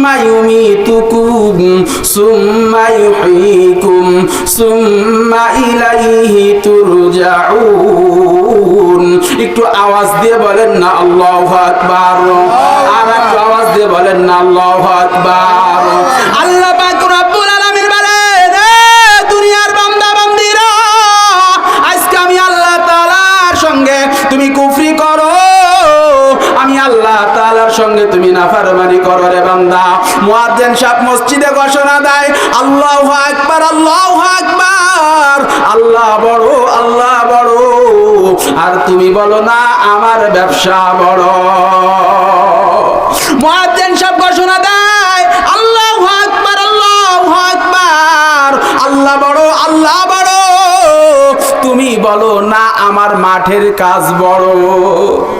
সুম্মা ইউমিতুকুম সুম্মা ইউহয়িকুম সুম্মা ইলাইহি তুরজাউন। একটু আওয়াজ দিয়ে বলেন না আল্লাহু আকবার। আর একটু আওয়াজ দিয়ে বলেন না আল্লাহু আকবার। আল্লাহ পাক রব্বুল আলামিন বলেন, দুনিয়ার বান্দা বান্দীরা, আজকে আমি আল্লাহ তাআলার সঙ্গে তুমি কুফরি করো, আমি আল্লাহ তাআলার সঙ্গে তুমি নাফরমানি করো রে বান্দা। মুয়াজ্জিন সাহেব মসজিদে ঘোষণা দেয়, আল্লাহু আকবার, আল্লাহু আকবার, আল্লাহ বড়, আল্লাহ বড়। আর তুমি বলো না আমার ব্যবসা বড়। মুয়াজ্জিন সাহেব ঘোষণা দেয়, আল্লাহু আকবার, আল্লাহু আকবার, আল্লাহ বড়, আল্লাহ বড়। তুমি বলো না আমার মাঠের কাজ বড়।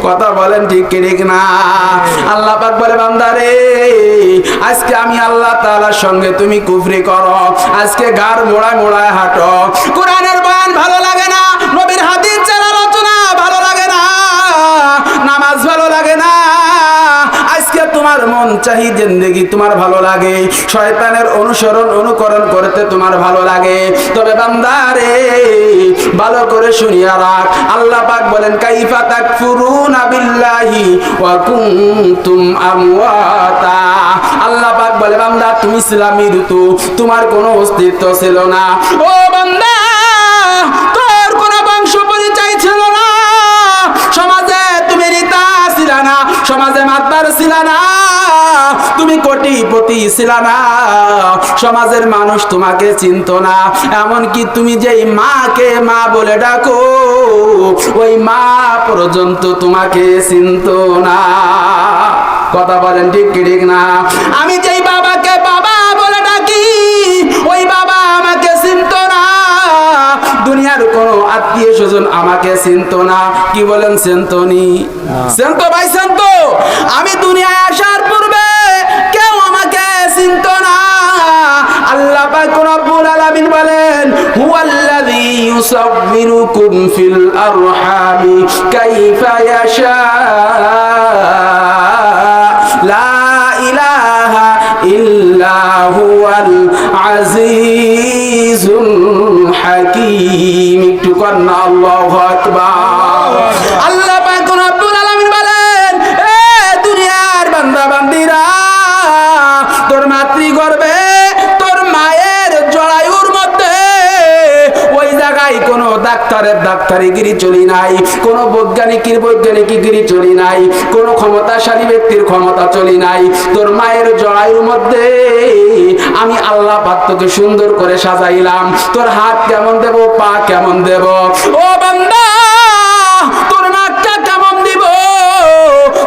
কথা বলেন ঠিক ঠিক না? আল্লাহ পাক বলে, বান্দারে, আজকে আমি আল্লাহ তাআলার সঙ্গে তুমি কুফরি করো, আজকে গার মোড়ায় মোড়ায় হাঁটো। কোরআনের বয়ান ভালো লাগে না, নবীর হাদিস ছাড়া আলোচনা ভালো লাগে না, নামাজ ভালো লাগে না, আজকে তোমার মন চাহি জিন্দেগি তোমার ভালো লাগে, শয়তানের অনুসরণ অনুকরণ করতে তোমার ভালো লাগে। তবে বান্দারে, ভালো করে শুনিয়া রাখ, আল্লাহ পাক বলেন, কাইফা তাকফুরুনা বিল্লাহি ওয়া কুনতুম আমওয়াতা। আল্লাহ পাক বলে, বান্দা তুমি ছিলা মৃত্যু, তোমার কোনো অস্তিত্ব ছিল না। ও বান্দা, তোর কোনো বংশ পরিচয় ছিল না, সমাজে তুমি নেতা ছিল না, সমাজে মাতবার ছিল না, তুমি কোটিপতি ছিল না, সমাজের মানুষ তোমাকে চিনত না। এমনকি তুমি যেই মাকে মা বলে ডাকো, ওই মা পর্যন্ত তোমাকে চিনত না। কথা বলেন ঠিক ঠিক না? আমি যেই বাবাকে বাবা বলে ডাকি, ওই বাবা আমাকে চিনত না, দুনিয়ার কোনো আত্মীয় স্বজন আমাকে চিনত না। কি বলেন, চিন্তনি? চিনত ভাই, চিনত। আমি দুনিয়ায় আসার পূর্বে কেউ আমাকে চিনত না। আল্লাহ পাক রব্বুল আলামিন বলেন, হুয়াল্লাযী ইউসাব্বিরুকুম ফিল আরহামি কাইফা ইয়াশা, লা ইলাহা ইল্লা হুয়াল আজিজুল হাকীম। একটু কন্না আল্লাহু আকবার। আল্লাহ পাক রব্বুল আলামিন বলেন, এ দুনিয়ার বান্দা বান্দীরা, তোর মাতৃগর্ভে তোর মায়ের জরায়ুর মধ্যে ওই জায়গায় কোনো ডাক্তারের ডাক্তারিগিরি চলি নাই, কোনো বৈজ্ঞানিকের বৈজ্ঞানিকগিরি চলি নাই, কোনো ক্ষমতাশালী ব্যক্তির ক্ষমতা চলি নাই। তোর মায়ের জরায়ুর মধ্যে আমি আল্লাহ পাক তোকে সুন্দর করে সাজাইলাম। তোর হাত কেমন দেব, পা কেমন দেব, ও বান্দা, তোর নাকটা কেমন দিব,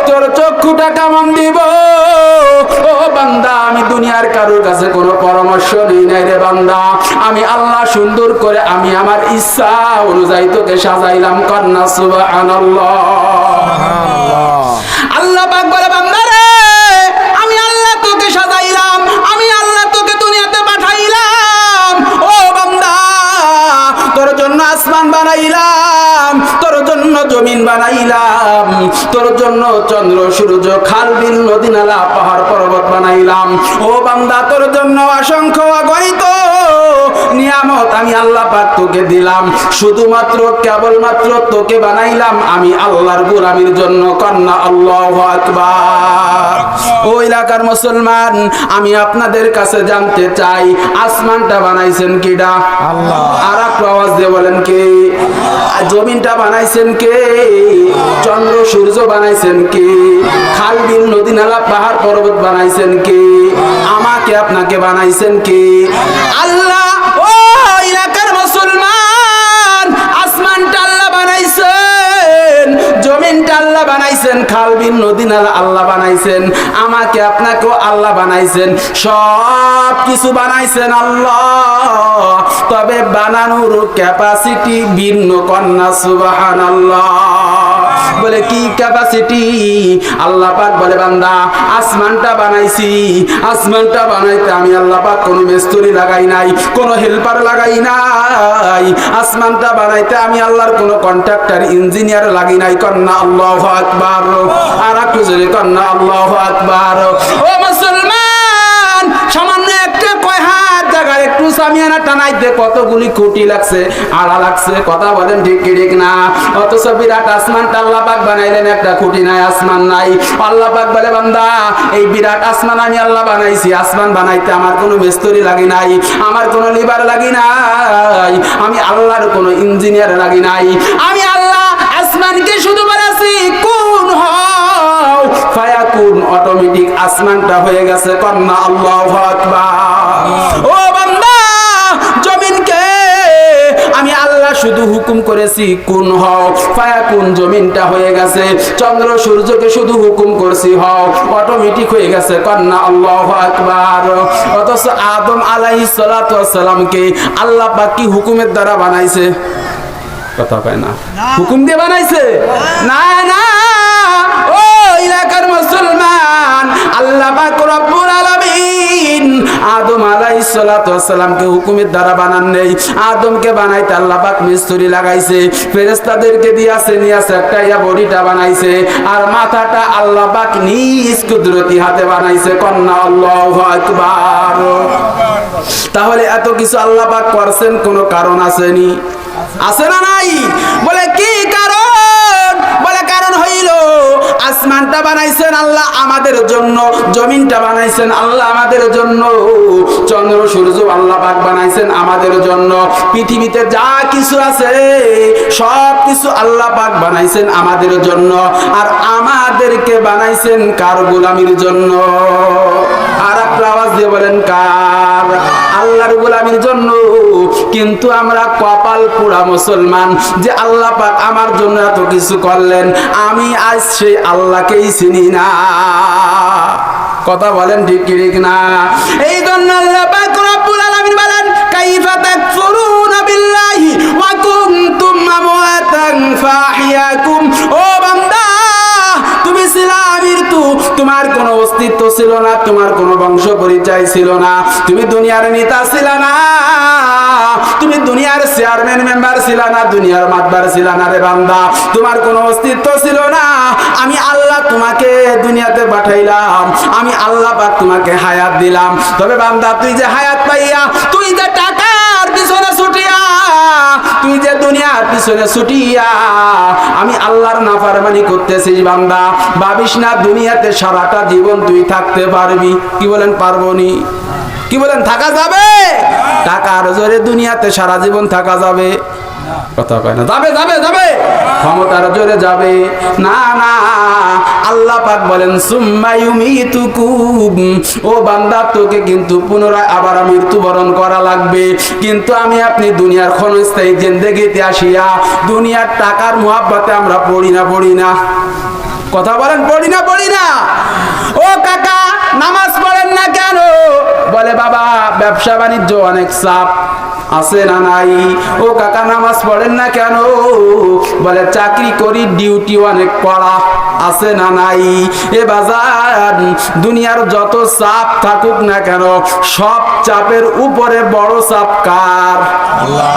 তোর চক্ষুটা কেমন দিব, ও বান্দা, আমি দুনিয়ার কারোর কাছে কোনো পরামর্শ নেই নাই রে বান্দা। আমি আল্লাহ সুন্দর করে আমি আমার ইচ্ছা অনুযায়ী তোকে সাজাইলাম। কন্না সুবহানাল্লাহ। আল্লাহ পাক বলে, বান্দা রে, আমি আল্লাহ তোকে সাজাইলাম, আমি আল্লাহ তোকে দুনিয়াতে পাঠাইলাম। ও বান্দা, তোর জন্য আসমান বানাইলাম, তোর জন্য জমিন বানাইলাম, তোর জন্য চন্দ্র সূর্য খাল বিল নদী নালা পাহাড় পর্বত বানাইলাম। ও বান্দা, তোর জন্য অসংখ্য অগণিত নিয়ামত আমি আল্লাহ পাক তোকে দিলাম। শুধুমাত্র কেবলমাত্র তোকে বানাইলাম আমি আল্লাহর গোলামির জন্য। কন্না আল্লাহু আকবার। ও এলাকার মুসলমান, আমি আপনাদের কাছে জানতে চাই, আসমানটা বানাইছেন কিডা? আল্লাহ। আর একটু আওয়াজ দিয়ে বলেন কে? জমিনটা বানাইছেন কে? চন্দ্র সূর্য বানাইছেন কে? খাল বিল নদী নালা পাহাড় পর্বত বানাইছেন কে? আমাকে আপনাকে বানাইছেন কে? আল্লাহ। ও এলাকার মুসলমান, আসমানটা আল্লাহ বানাইছেন, জমিনটা আল্লাহ বানাইছেন, খাল বিল নদী নালা আল্লাহ বানাইছেন, আমাকে আপনাকেও আল্লাহ বানাইছেন, সব কিছু বানাইছেন আল্লাহ। তবে বানানোর ক্যাপাসিটি ভিন্ন। কন্না সুবহানাল্লাহ। বলে কি ক্যাপাসিটি? আল্লাহ পাক বলে, বান্দা, আসমানটা বানাইছি, আসমানটা বানাইতে আমি আল্লাহ পাক কোনো মিস্ত্রি লাগাই নাই, কোনো হেল্পার লাগাই নাই। আসমানটা বানাইতে আমি আল্লাহর কোনো কন্ট্রাক্টর ইঞ্জিনিয়ার লাগি নাই। কন্না আল্লাহু আকবার। আর একটু জোরে কন্না আল্লাহু আকবার। ও মুসলমান, আর একটু সামিয়ানা টানাইতে কতগুলি কোটি লাগছে, আড়া লাগছে। কথা বলেন ঠিক কি ঠিক না? অথচ বিরাট আসমানটা আল্লাহ পাক বানাইলেন, একটা খুঁটি নাই, আসমান নাই। আল্লাহ পাক বলে বান্দা এই বিরাট আসমান আমি আল্লাহ বানাইছি। আসমান বানাইতে আমার কোনো মিস্ত্রি লাগি নাই, আমার কোনো লিভার লাগি নাই, আমি আল্লাহর কোনো ইঞ্জিনিয়ার লাগি নাই। আমি আল্লাহ আসমানকে শুধু বলেছি কোন হও ফায়াকুন, অটোমেটিক আসমানটা হয়ে গেছে। কন্না আল্লাহু আকবার। ও বান্দা জমিনকে আমি আল্লাহ শুধু হুকুম করেছি কুন হও ফায়াকুন, জমিনটা হয়ে গেছে। চন্দ্র সূর্যকে শুধু হুকুম করছি হও, অটোমেটিক হয়ে গেছে। কন্না আল্লাহু আকবার। অথচ আদম আলাইহিস সালাতু ওয়াস সালামকে আল্লাহ পাক কি হুকুমের দ্বারা বানাইছে? কথা কয় না, হুকুম দিয়ে বানাইছে না। না ও এলাকার মুসলমান, আল্লাহ পাক রব্বুল আলামিন আদম আলাইহিস সালাতু ওয়াস সালামকে হুকুমের দ্বারা বানান নেই। আদমকে বানাইতে আল্লাহ পাক মিস্ত্রি লাগাইছে, ফেরেশতাদেরকে দিয়েছে, নিয়েছে একটা ইয়া বডিটা বানাইছে, আর মাথাটা আল্লাহ পাক নিজ কুদরতি হাতে বানাইছে। কন্না আল্লাহু আকবার। তাহলে এত কিছু আল্লাহ পাক করছেন, কোনো কারণ আসেনি? আছে না নাই? বলে কি কারণ? বলে কারণ হইল আসমানটা বানাইছেন আল্লাহ আমাদের জন্য, জমিনটা বানাইছেন আল্লাহ আমাদের জন্য, চন্দ্র সূর্য আল্লাহ পাক বানাইছেন আমাদের জন্য, পৃথিবীতে যা কিছু আছে সব কিছু আল্লাহ পাক বানাইছেন আমাদের জন্য। আর আমাদেরকে বানাইছেন কার গোলামির জন্য? আর একটা আওয়াজ দিয়ে বলেন কার? আল্লাহর গোলামির জন্য। কিন্তু আমরা কপাল পোড়া মুসলমান যে আল্লাহ পাক আমার জন্য এত কিছু করলেন, আমি আজ সেই আল্লাহকেই চিনি না। কথা বলেন ঠিক কি ঠিক না? এই জন্য আল্লাহ পাক রব্বুল আলামিন বলেন কাইফা তাকফুরুনা বিল্লাহি ওয়া কুনতুম আমওয়াতান ফাহিয়াকুম। ও বান্দা তুমি ছিলা মৃত্যু, তোমার কোনো অস্তিত্ব ছিল না, তোমার কোনো বংশ পরিচয় ছিল না, তুমি দুনিয়ার নেতা ছিল না, তুমি দুনিয়ার চেয়ারম্যান মেম্বার ছিল না, দুনিয়ার মাতবার ছিল না রে বান্দা, তোমার কোনো অস্তিত্ব ছিল না। আমি আল্লাহ তোমাকে দুনিয়াতে পাঠাইলাম, আমি আল্লাহ পাক তোমাকে হায়াত দিলাম। তবে বান্দা তুই যে হায়াত পাইয়া, তুই যে টাকার পিছনে ছুটিয়া, তুই যে দুনিয়ার পিছনে ছুটিয়া আমি আল্লাহর নাফরমানি করতেছিস বান্দা, ভাবিস না দুনিয়াতে সারাটা জীবন তুই থাকতে পারবি। কি বলেন পারবনি? কি বলেন থাকা যাবে? টাকার জোরে দুনিয়াতে সারা জীবন থাকা যাবে? কথা কয় না। যাবে যাবে যাবে, ক্ষমতার জোরে যাবে না। না, আল্লাহ পাক বলেন সুম্মা ইউমিতুকুম। ও বান্দা তোকে কিন্তু পুনরায় আবার মৃত্যুবরণ করা লাগবে। কিন্তু আমি আপনি দুনিয়ার ক্ষণস্থায়ী জিন্দেগিতে আসিয়া দুনিয়ার টাকার মুহাব্বতে আমরা পড়ি না। কথা বলেন পড়ি না। ও কাকা নামাজ পড়েন না কেন? বলে বাবা ব্যবসা বাণিজ্য অনেক চাপ আছে না নাই? ও কাকা নামাজ পড়েন না কেন? বলে চাকরি করি, ডিউটি অনেক কড়া আছে না নাই? এ বাজার দুনিয়ার যত চাপ থাকুক না কেন, সব চাপের উপরে বড় চাপ কার?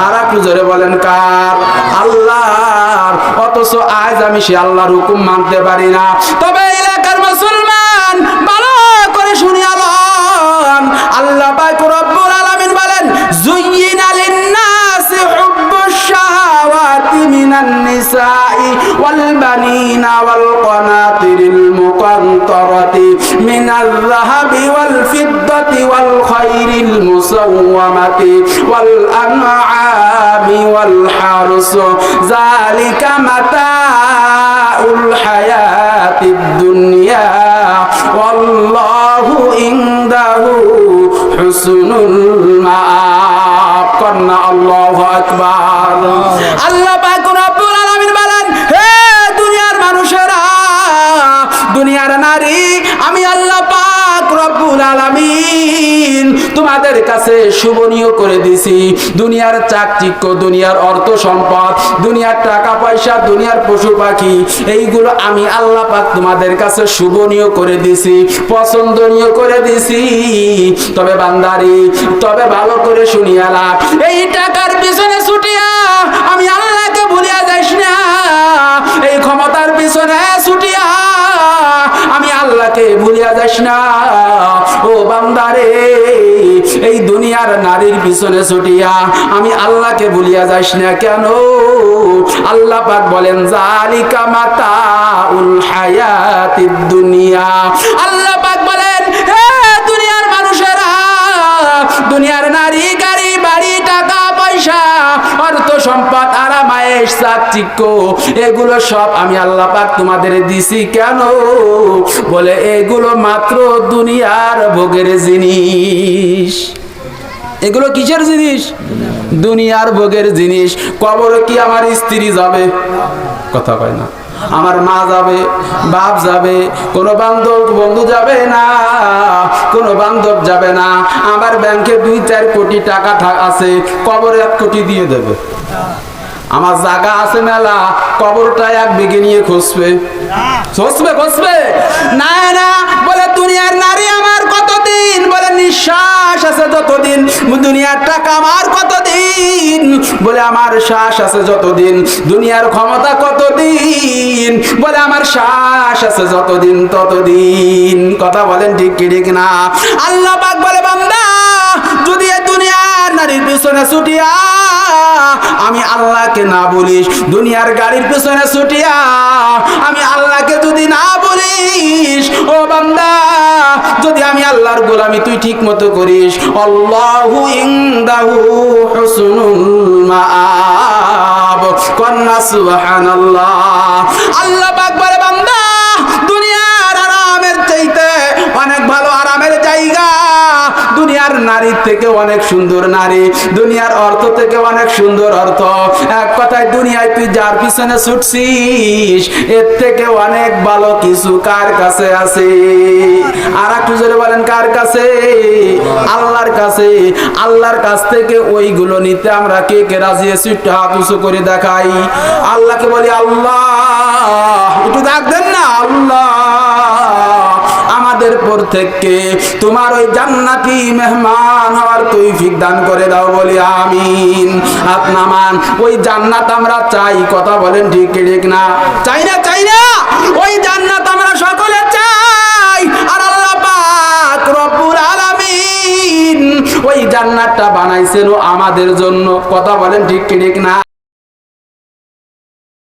আর একটু জোরে বলেন কার? আল্লাহর। অথচ আজ আমি সে আল্লাহর হুকুম মানতে পারি না। তবে এলাকার মুসলমান ভালো করে শুনিয়া লন, আল্লাহ পাক রব্বুল আলামিন বলেন যুয়িনা লিন-নাসি হুব্বুশ শাহাওয়াতি মিনান নিসাই ওয়াল বানিনা ওয়াল কানাতিরিল মুকান্তারাতি মিনাল যাহাবি ওয়াল ফিদ্দাতি ওয়াল খায়রিল মুসাওওয়ামাতি ওয়াল আনআমি ওয়াল হারস যালিকা মাতাউল হায়াতিদ দুনিয়া ওয়াল্লাহু ইনদাহু হুসনুল মাআব। কন্না আল্লাহু আকবার। আল্লাহ পাক রব্বুল আলামিন বলেন হে দুনিয়ার মানুষেরা, দুনিয়ার নারী, আমি আল্লাহ পাক রব্বুল আলামিন তোমাদের কাছে শুভনীয় করে দিছি দুনিয়ার চাকচিক্য, দুনিয়ার অর্থ সম্পদ, দুনিয়ার টাকা পয়সা, দুনিয়ার পশু পাখি, এইগুলো আমি আল্লাহ পাক তোমাদের কাছে শুভনীয় করে দিছি, পছন্দনীয় করে দিছি। তবে বান্দারি, তবে ভালো করে শুনিয়া লাগ, এই টাকার পিছনে ছুটিয়া আমি আল্লাহকে ভুলিয়া যাইস না, এই ক্ষমতার পিছনে ছুটিয়া আমি আল্লাহকে ভুলিয়া যাস না। ও বান্দারে এই দুনিয়ার নারীর পিছনে ছুটিয়া আমি আল্লাহকে ভুলিয়া যাস না কেন? আল্লাহ পাক বলেন জালিকা মাতাউল হায়াতিদ দুনিয়া। আল্লাহ পাক বলেন হে দুনিয়ার মানুষেরা, দুনিয়ার নারী, গাড়ি, বাড়ি, টাকা পয়সা, অর্থ সম্পদ, আরামায়েশ, চাকচিক্য, এগুলো সব আমি আল্লাহ পাক তোমাদের দিছি কেন? বলে এগুলো মাত্র দুনিয়ার ভোগের জিনিস। এগুলো কিসের জিনিস? দুনিয়ার ভোগের জিনিস। কবরে কি আমার স্ত্রী যাবে? কথা কয় না। আমার মা যাবে, বাপ যাবে, কোন বান্ধব বন্ধু যাবে না, কোন বান্ধব যাবে না। আমার ব্যাংকে 2-4 কোটি টাকা আছে, কবরে 1 কোটি দিয়ে দেবে। আমার জায়গা আছে মেলা, কবরটা 1 বিঘে নিয়ে খুঁজবে না না। বলে দুনিয়ার নারী আমার কতদিন? বলে নিঃশ্বাস আছে যতদিন। দুনিয়ার টাকা আমার কতদিন? বলে আমার শ্বাস আছে যতদিন। দুনিয়ার ক্ষমতা কতদিন? বলে আমার শ্বাস আছে যতদিন ততদিন। কথা বলেন ঠিক কি ঠিক না? আল্লাহ পাক বলে বান্দা, যদি এই দুনিয়ার নারীর পিছনে ছুটিয়া আমি আল্লাহকে না বলিস, দুনিয়ার গাড়ির পিছনে ছুটিয়া আমি আল্লাহকে যদি না বলিস, ও বান্দা, যদি আমি আল্লাহর গোলামি তুই ঠিক মতো করিস, আল্লাহু ইনদাহু হুসনুল মাআব, কন্না সুবহানাল্লাহ। আল্লাহ পাক বলে বান্দা, দুনিয়ার আরামের চাইতে অনেক ভালো আরামের জায়গা, দুনিয়ার নারীর থেকে অনেক সুন্দর নারী, দুনিয়ার অর্থ থেকে অনেক সুন্দর অর্থ। এক কথায় দুনিয়ায় তুই যার পিছনে ছুটছিস, এর থেকে অনেক ভালো কিছু কার কাছে আছে? আর একটু জোরে বলেন, কার কাছে? আল্লাহর কাছে। আল্লাহর কাছ থেকে ওইগুলো নিতে আমরা কে কে রাজি আছি? একটু হাত উঁচু করে দেখাই। আল্লাহকে বলি আল্লাহ, একটু ডাক দেন না, আল্লাহ আমাদের পর থেকে তোমার ওই জান্নাতি মেহমান হওয়ার তৌফিক দান করে দাও, বলি আমিন। হাত নামান। ওই জান্নাত আমরা চাই, কথা বলেন ঠিক কি ঠিক না? চাই না? চাই না? ওই জান্নাত আমরা সকলে চাই। আর আল্লাহ পাক রব্বুল আলামিন ওই জান্নাতটা বানাইছেন আমাদের জন্য, কথা বলেন ঠিক কি ঠিক না?